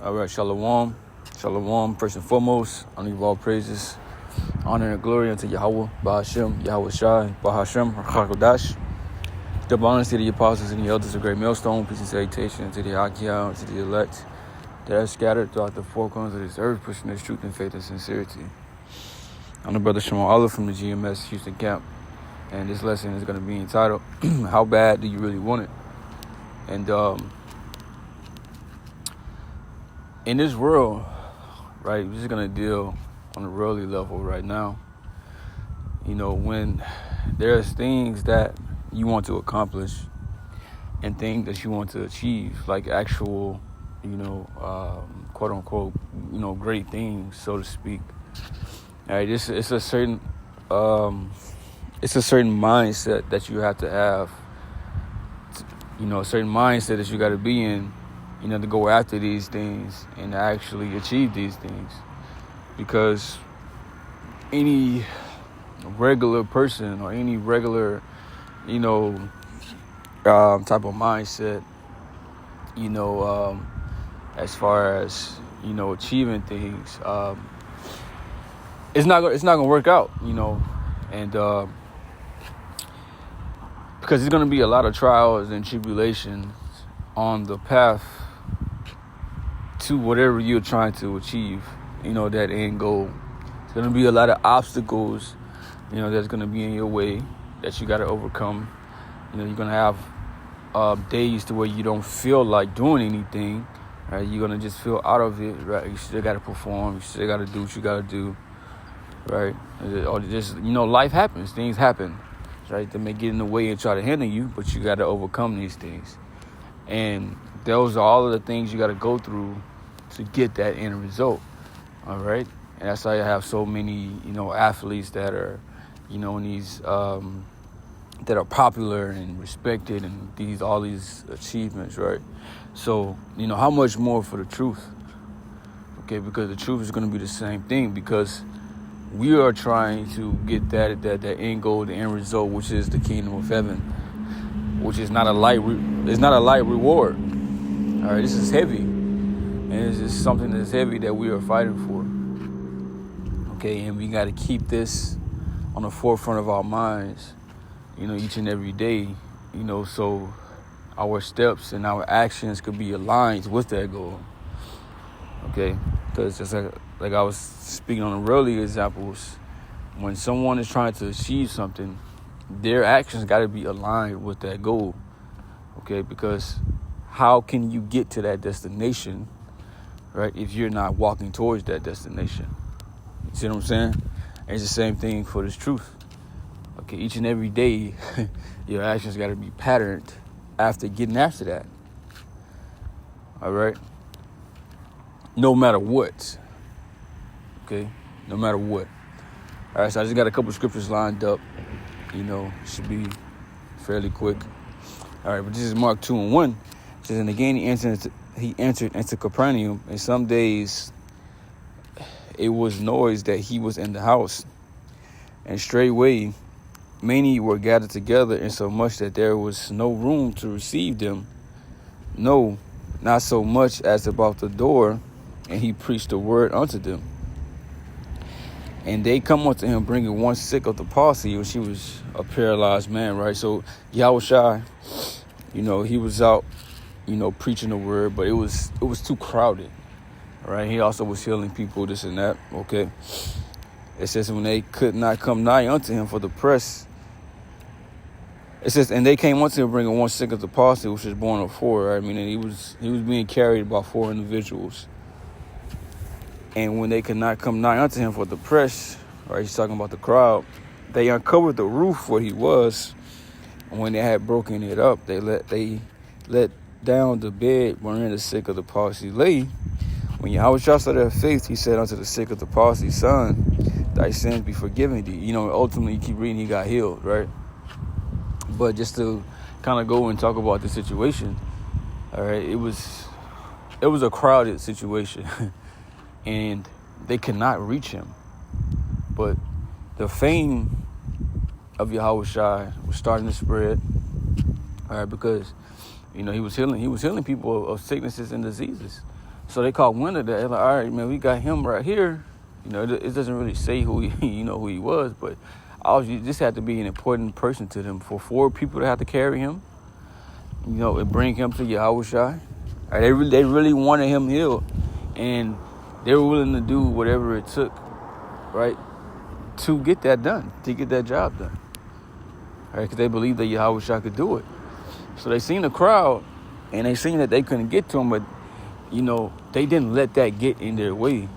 All right, Shalom. Shalom, first and foremost. I give all praises, honor, and glory unto Yahweh, Bahashem, Yahweh Shai, Bahashem, Chakodash. Double honors to the apostles and the elders of Great Millstone. Peace and salutation to the Akia, to the elect that are scattered throughout the four corners of this earth, pushing this truth and faith and sincerity. I'm the brother Shimon Olive from the GMS Houston camp, and this lesson is going to be entitled, How Bad Do You Really Want It? And in this world, right, we're just going to deal on a worldly level right now. You know, when there's things that you want to accomplish and things that you want to achieve, like actual, quote unquote, great things, so to speak. All right, it's a certain mindset that you have to have, a certain mindset that you got to be in, to go after these things and to actually achieve these things. Because any regular person or any regular, type of mindset, as far as, achieving things, it's not gonna work out, and because there's gonna be a lot of trials and tribulations on the path to whatever you're trying to achieve, that end goal. There's gonna be a lot of obstacles, that's gonna be in your way that you gotta overcome. You're gonna have days to where you don't feel like doing anything, right? You're gonna just feel out of it, right? You still gotta perform, you still gotta do what you gotta do, right? Or just, life happens, things happen, right? They may get in the way and try to hinder you, but you gotta overcome these things. And those are all of the things you gotta go through to get that end result, all right? And that's why you have so many, athletes that are, in these, that are popular and respected and all these achievements, right? So, how much more for the truth? Okay, because the truth is going to be the same thing, because we are trying to get that end goal, the end result, which is the kingdom of heaven, which is not a light reward. All right, this is heavy, and this is something that's heavy that we are fighting for. Okay, and we got to keep this on the forefront of our minds, each and every day, so our steps and our actions could be aligned with that goal. Okay, because just like I was speaking on the earlier examples, when someone is trying to achieve something, their actions got to be aligned with that goal. Okay, because how can you get to that destination, right, if you're not walking towards that destination? You see what I'm saying? And it's the same thing for this truth. Okay, each and every day, your actions got to be patterned after getting after that. All right? No matter what. Okay? No matter what. All right, so I just got a couple scriptures lined up. Should be fairly quick. All right, but this is Mark 2:1. It says, and again he entered into Capernaum, and some days it was noised that he was in the house. And straightway many were gathered together, insomuch that there was no room to receive them, no, not so much as about the door. And he preached the word unto them. And they come unto him, bringing one sick of the palsy, which he was a paralyzed man, right? So Yahweh Shai, he was out, preaching the word, but it was too crowded, right? He also was healing people, this and that, okay? It says, when they could not come nigh unto him for the press, it says, and they came unto him bringing one sick of the palsy, which was born of 4, right? I mean, he was being carried by 4 individuals. And when they could not come nigh unto him for the press, right, he's talking about the crowd, they uncovered the roof where he was. And when they had broken it up, they let down the bed wherein the sick of the palsy lay. When Yahweh saw their faith, he said unto the sick of the palsy, son, thy sins be forgiven thee. Ultimately, you keep reading, he got healed, right? But just to kind of go and talk about the situation, all right, it was a crowded situation, and they could not reach him. But the fame of Yahweh Shai was starting to spread, all right, because he was healing people of sicknesses and diseases. So they caught wind of that. They're like, all right, man, we got him right here. You know, it doesn't really say who he, who he was, but obviously this had to be an important person to them. For 4 people to have to carry him, you know, and bring him to Yahushua. Right, they really wanted him healed, and they were willing to do whatever it took, right, to get that done, to get that job done. Right, because they believed that Yahushua could do it. So they seen the crowd, and they seen that they couldn't get to him, but, you know, they didn't let that get in their way.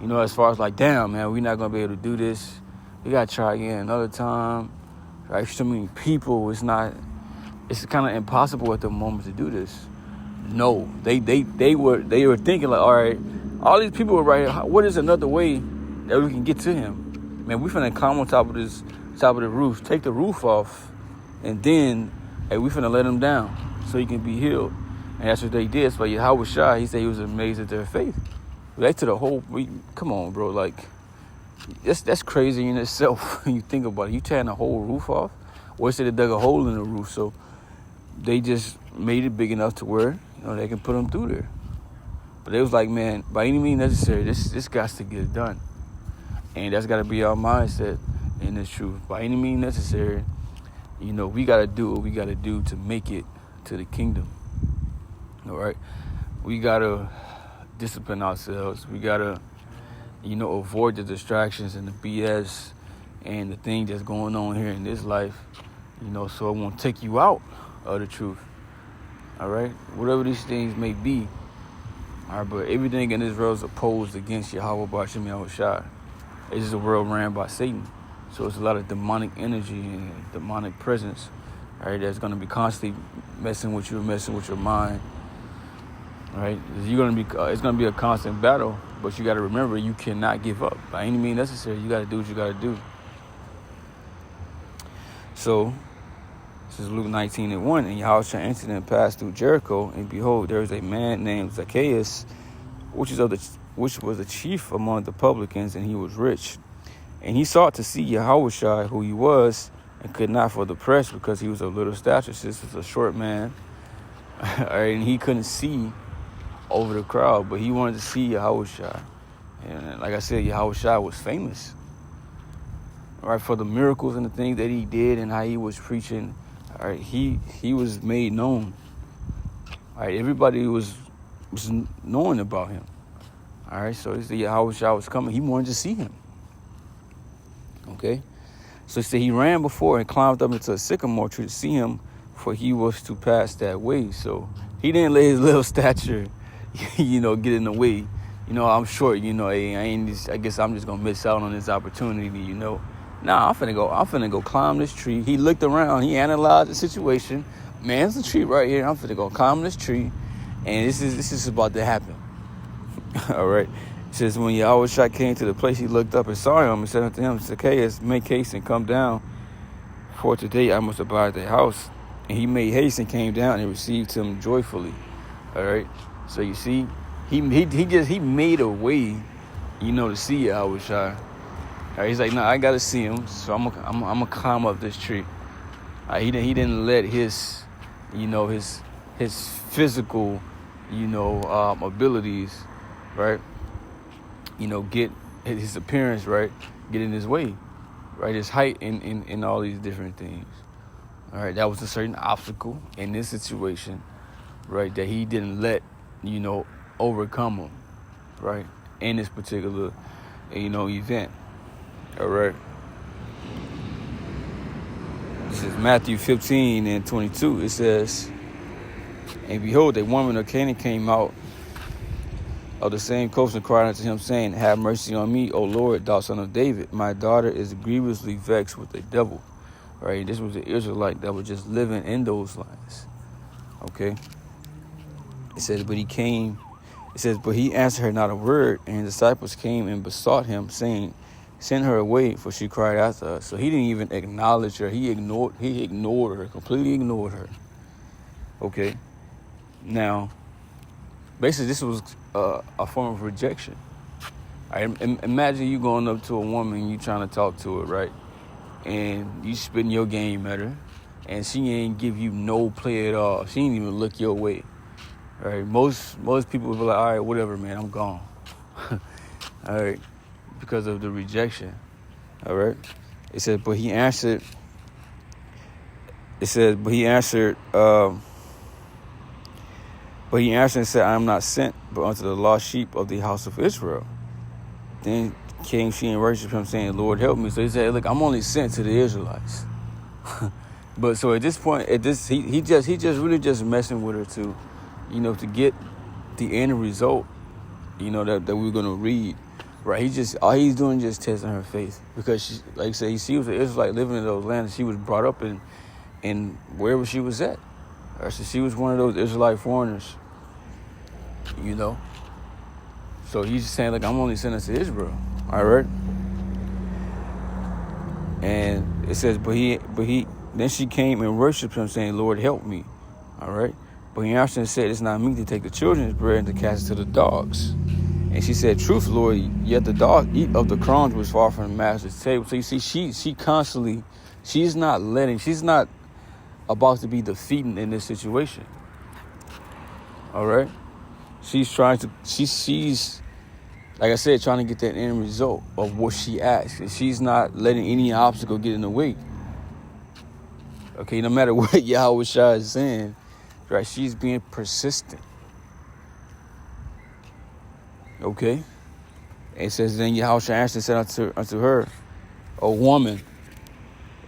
You know, as far as like, damn, man, we're not going to be able to do this. We got to try again another time. Right, so many people, it's kind of impossible at the moment to do this. No, they were thinking like, all right, all these people are right here. What is another way that we can get to him? Man, we finna climb on top of the roof, take the roof off, and then, hey, we finna let him down so he can be healed. And that's what they did. So Yahushua, he said he was amazed at their faith. Back to the whole, come on, bro, like, that's crazy in itself when you think about it. You tearing the whole roof off? Or they dug a hole in the roof, so they just made it big enough to where, you know, they can put them through there. But it was like, man, by any means necessary, this got to get done. And that's got to be our mindset in this truth. By any means necessary, you know, we got to do what we got to do to make it to the kingdom. All right? We got to discipline ourselves. We got to, you know, avoid the distractions and the BS and the thing that's going on here in this life, you know, so it won't take you out of the truth. All right? Whatever these things may be. All right, but everything in this world is opposed against Yahweh B'Shem Yahushua. This is a world ran by Satan. So it's a lot of demonic energy and demonic presence, all right, that's going to be constantly messing with you, messing with your mind. All right? It's going to be a constant battle, but you got to remember you cannot give up. By any means necessary, you got to do what you got to do. So, this is Luke 19:1. And Yahushua entered and passed through Jericho, and behold, there was a man named Zacchaeus, which was the chief among the publicans, and he was rich. And he sought to see Yahushua, who he was, and could not for the press, because he was of little stature. This was a short man, and he couldn't see over the crowd, but he wanted to see Yahushua. And like I said, Yahushua was famous, right, for the miracles and the things that he did and how he was preaching. All right, he was made known. All right, everybody was knowing about him. All right, so the Yahushua was coming. He wanted to see him. Okay, so he ran before and climbed up into a sycamore tree to see him, for he was to pass that way. So he didn't let his little stature, you know, get in the way. You know, I'm short. You know, I guess I'm just gonna miss out on this opportunity. You know. Nah, I'm finna go climb this tree. He looked around. He analyzed the situation. Man, there's a tree right here. I'm finna go climb this tree, and this is about to happen. All right. It says, when Yahushua came to the place, he looked up and saw him and said unto him, Zacchaeus, make haste and come down, for today I must abide at thy house. And he made haste and came down and received him joyfully. All right. So you see, he made a way, you know, to see Yahushua. Right, he's like, no, I gotta see him, so I'm gonna climb up this tree. Right, he didn't let his, you know, his physical, you know, abilities, right, you know, get his appearance, right, get in his way, right, his height in all these different things. All right, that was a certain obstacle in this situation, right, that he didn't let, you know, overcome him, right, in this particular, you know, event. All right. This is Matthew 15:22. It says, and behold, a woman of Canaan came out of the same coast and cried unto him, saying, have mercy on me, O Lord, thou son of David. My daughter is grievously vexed with the devil. All right. This was the Israelite that was just living in those lines. Okay. It says, but he answered her not a word, and his disciples came and besought him, saying, send her away, for she cried after us. So he didn't even acknowledge her. He ignored her, completely ignored her. Okay. Now, basically, this was a form of rejection. Imagine you going up to a woman, you trying to talk to her, right? And you spitting your game at her, and she ain't give you no play at all. She ain't even look your way. Right? Most people will be like, all right, whatever, man, I'm gone. All right, because of the rejection. All right. It said, but he answered. It said, but he answered. But he answered and said, I am not sent, but unto the lost sheep of the house of Israel. Then came she and worshiped him, saying, Lord, help me. So he said, look, I'm only sent to the Israelites. But so at this point, he just really just messing with her to get the end result, that we're gonna read. Right? All he's doing is just testing her faith, because she, like I said, she was an Israelite living in those lands. She was brought up in wherever she was at. Right? So she was one of those Israelite foreigners. So he's just saying, like, I'm only sent to Israel. All right. And it says, but he then she came and worshipped him, saying, Lord, help me. All right. But he answered and said, it's not me to take the children's bread and to cast it to the dogs. And she said, truth, Lord, yet the dog eat of the crumbs which fall from the master's table. So you see, she constantly, she's not about to be defeated in this situation. All right. She's like I said, trying to get that end result of what she asked. And she's not letting any obstacle get in the way. Okay, no matter what Yahweh Shah is saying, right, she's being persistent. Okay? And it says, then Yahweh Shah answered and said unto her, O woman,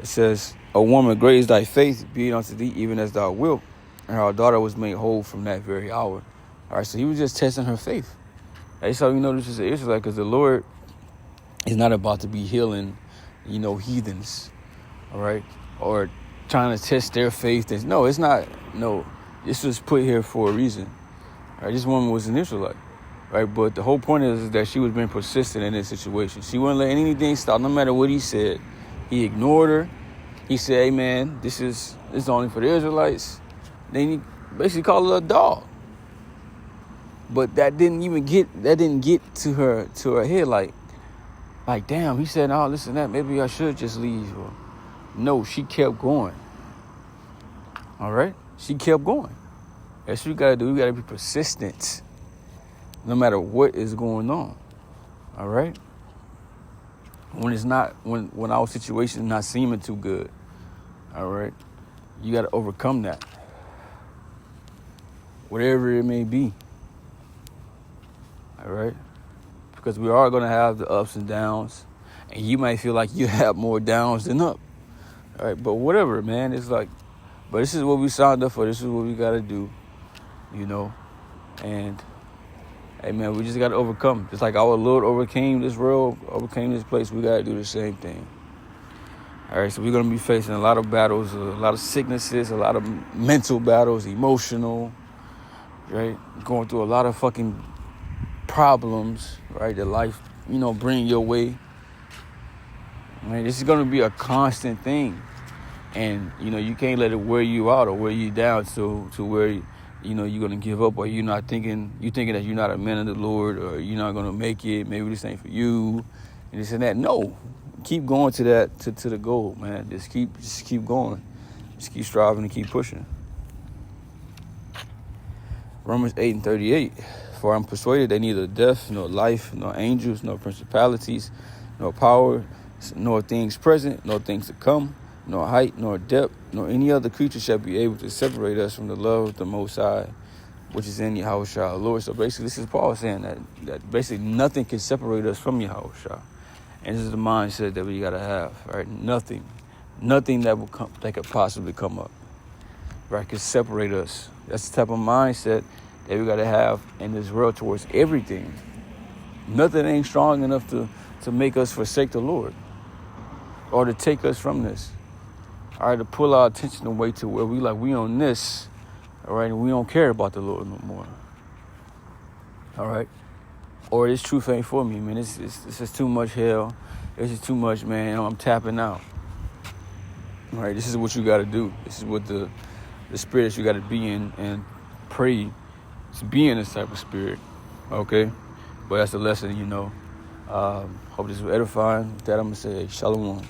it says, O woman, great is thy faith, be it unto thee even as thou wilt. And her daughter was made whole from that very hour. All right, so he was just testing her faith. That's how this is an Israelite, because the Lord is not about to be healing, heathens, all right, or trying to test their faith. No, it's not. No, this was put here for a reason. Right? This woman was an Israelite, right? But the whole point is that she was being persistent in this situation. She wouldn't let anything stop, no matter what he said. He ignored her. He said, "Hey, man, this is only for the Israelites." Then he basically called her a dog. But that didn't get to her head, like damn, he said, oh, listen, that maybe I should just leave. Or, no, she kept going. All right? She kept going. That's what you gotta do. You gotta be persistent, no matter what is going on. All right? When our situation is not seeming too good, all right, you gotta overcome that, whatever it may be. All right? Because we are going to have the ups and downs. And you might feel like you have more downs than up. All right? But whatever, man. It's like, but this is what we signed up for. This is what we got to do. And, hey, man, we just got to overcome. Just like our Lord overcame this world, overcame this place, we got to do the same thing. All right? So we're going to be facing a lot of battles, a lot of sicknesses, a lot of mental battles, emotional, right? Going through a lot of fucking problems, right, that life, bring your way. Right? This is going to be a constant thing. And, you can't let it wear you out or wear you down to where, you're going to give up, or you're thinking that you're not a man of the Lord, or you're not going to make it. Maybe this ain't for you, and this and that. No, keep going to that, to the goal, man. Just keep going. Just keep striving and keep pushing. Romans 8:38. For I'm persuaded that neither death, nor life, nor angels, nor principalities, nor power, nor things present, nor things to come, nor height, nor depth, nor any other creature shall be able to separate us from the love of the Most High, which is in Yahweh Shah, Lord. So basically, this is Paul saying that basically nothing can separate us from Yahweh Shah. And this is the mindset that we got to have, right? Nothing that could possibly come up, right, can separate us. That's the type of mindset that we got to have in this world towards everything. Nothing ain't strong enough to make us forsake the Lord, or to take us from this. All right, to pull our attention away to where we on this, all right, and we don't care about the Lord no more. All right? Or this truth ain't for me, man. It's just too much hell. It's just too much, man. I'm tapping out. All right, this is what you got to do. This is what the spirit that you got to be in, and pray to be in this type of spirit, okay? But that's the lesson, Hope this was edifying. With that, I'm going to say, shalom.